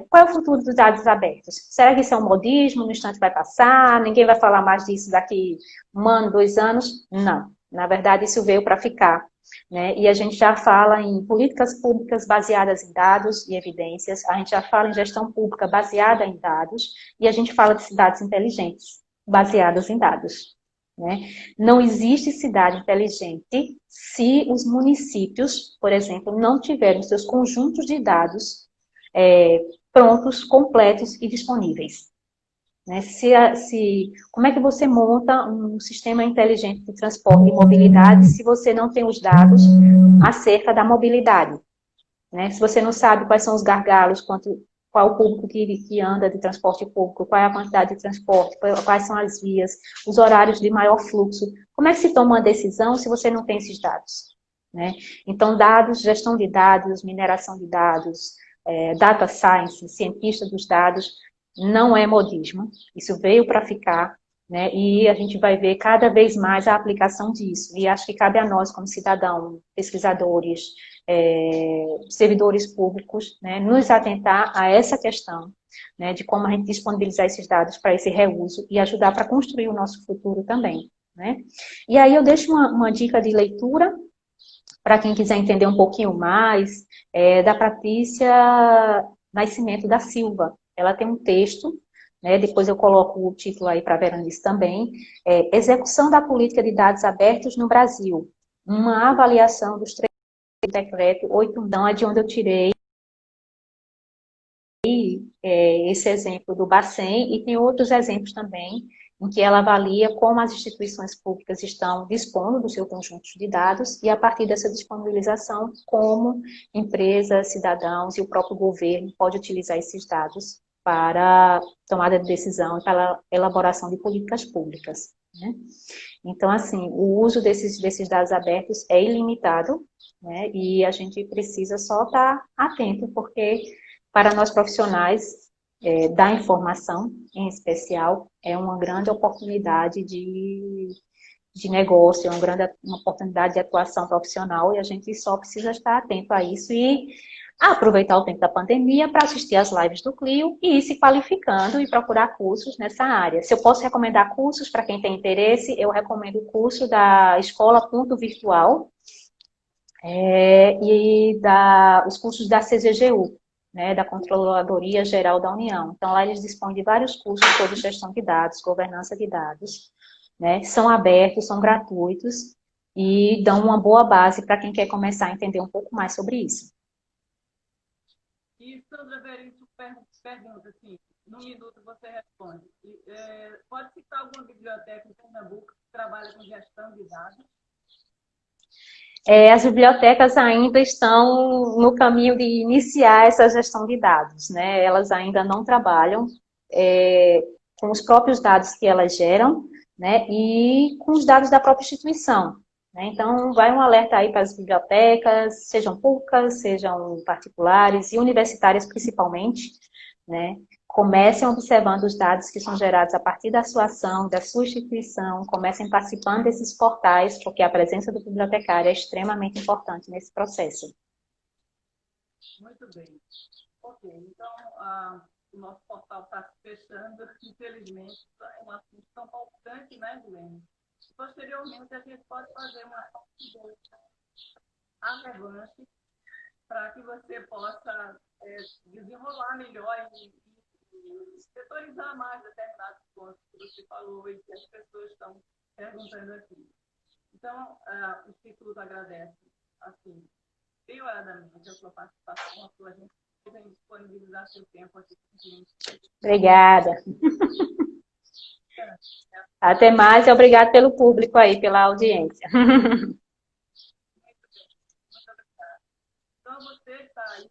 qual é o futuro dos dados abertos? Será que isso é um modismo, no instante vai passar, ninguém vai falar mais disso daqui 1 ano, 2 anos? Não. Na verdade, isso veio para ficar, né? E a gente já fala em políticas públicas baseadas em dados e evidências, a gente já fala em gestão pública baseada em dados, e a gente fala de cidades inteligentes, baseadas em dados, né? Não existe cidade inteligente se os municípios, por exemplo, não tiverem seus conjuntos de dados prontos, completos e disponíveis. Né? Como é que você monta um sistema inteligente de transporte e mobilidade se você não tem os dados acerca da mobilidade? Né? Se você não sabe quais são os gargalos, qual o público que anda de transporte público, qual é a quantidade de transporte, quais são as vias, os horários de maior fluxo. Como é que se toma uma decisão se você não tem esses dados? Né? Então, dados, gestão de dados, mineração de dados, data science, cientista dos dados, não é modismo. Isso veio para ficar, né? E a gente vai ver cada vez mais a aplicação disso. E acho que cabe a nós, como cidadãos, pesquisadores, servidores públicos, né, nos atentar a essa questão, né, de como a gente disponibilizar esses dados para esse reuso e ajudar para construir o nosso futuro também, né? E aí eu deixo uma dica de leitura para quem quiser entender um pouquinho mais, da Patrícia Nascimento da Silva. Ela tem um texto, né, depois eu coloco o título aí para a Veranice também, Execução da Política de Dados Abertos no Brasil, uma avaliação dos três decreto 8, então é de onde eu tirei esse exemplo do Bacen, e tem outros exemplos também, em que ela avalia como as instituições públicas estão dispondo do seu conjunto de dados, e a partir dessa disponibilização, como empresas, cidadãos e o próprio governo pode utilizar esses dados para tomada de decisão e para a elaboração de políticas públicas, né? Então, assim, o uso desses dados abertos é ilimitado, né? E a gente precisa só estar atento, porque para nós profissionais da informação, em especial, é uma grande oportunidade de negócio, é uma oportunidade de atuação profissional, e a gente só precisa estar atento a isso e aproveitar o tempo da pandemia para assistir às lives do Clio e ir se qualificando e procurar cursos nessa área. Se eu posso recomendar cursos para quem tem interesse, eu recomendo o curso da Escola Ponto Virtual e os cursos da CGGU, né, da Controladoria Geral da União. Então, lá eles dispõem de vários cursos sobre gestão de dados, governança de dados, né, são abertos, são gratuitos e dão uma boa base para quem quer começar a entender um pouco mais sobre isso. E, Sandra Veríssimo pergunta assim, num minuto você responde. Pode citar alguma biblioteca em Pernambuco que trabalha com gestão de dados? As bibliotecas ainda estão no caminho de iniciar essa gestão de dados, né? Elas ainda não trabalham com os próprios dados que elas geram, né? E com os dados da própria instituição, né? Então, vai um alerta aí para as bibliotecas, sejam públicas, sejam particulares e universitárias principalmente, né? Comecem observando os dados que são gerados a partir da sua ação, da sua instituição, comecem participando desses portais, porque a presença do bibliotecário é extremamente importante nesse processo. Muito bem. Ok, então o nosso portal está se fechando, infelizmente, é um assunto tão palpitante, né, Guilherme? Posteriormente, a gente pode fazer uma revanche para que você possa desenrolar melhor e setorizar mais determinados pontos que você falou e que as pessoas estão perguntando aqui. Então, os títulos agradecem, assim, prioradamente a sua participação, a sua gente em disponibilizar seu tempo aqui com a gente. Obrigada. Até mais e obrigado pelo público aí, pela audiência. Muito obrigada. Então, você que está aí,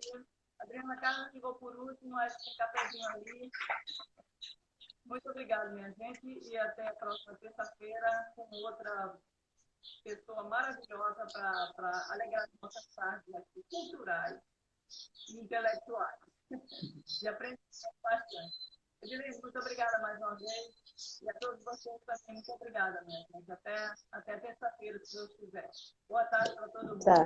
Adriana Carla chegou por último, acho que tem cafezinho ali. Muito obrigada, minha gente, e até a próxima terça-feira com outra pessoa maravilhosa para alegrar nossas tardes aqui, culturais e intelectuais. E aprender bastante. Edilene, muito obrigada mais uma vez. E a todos vocês também, muito obrigada, minha gente. Até terça-feira, se Deus quiser. Boa tarde para todo mundo. Tá.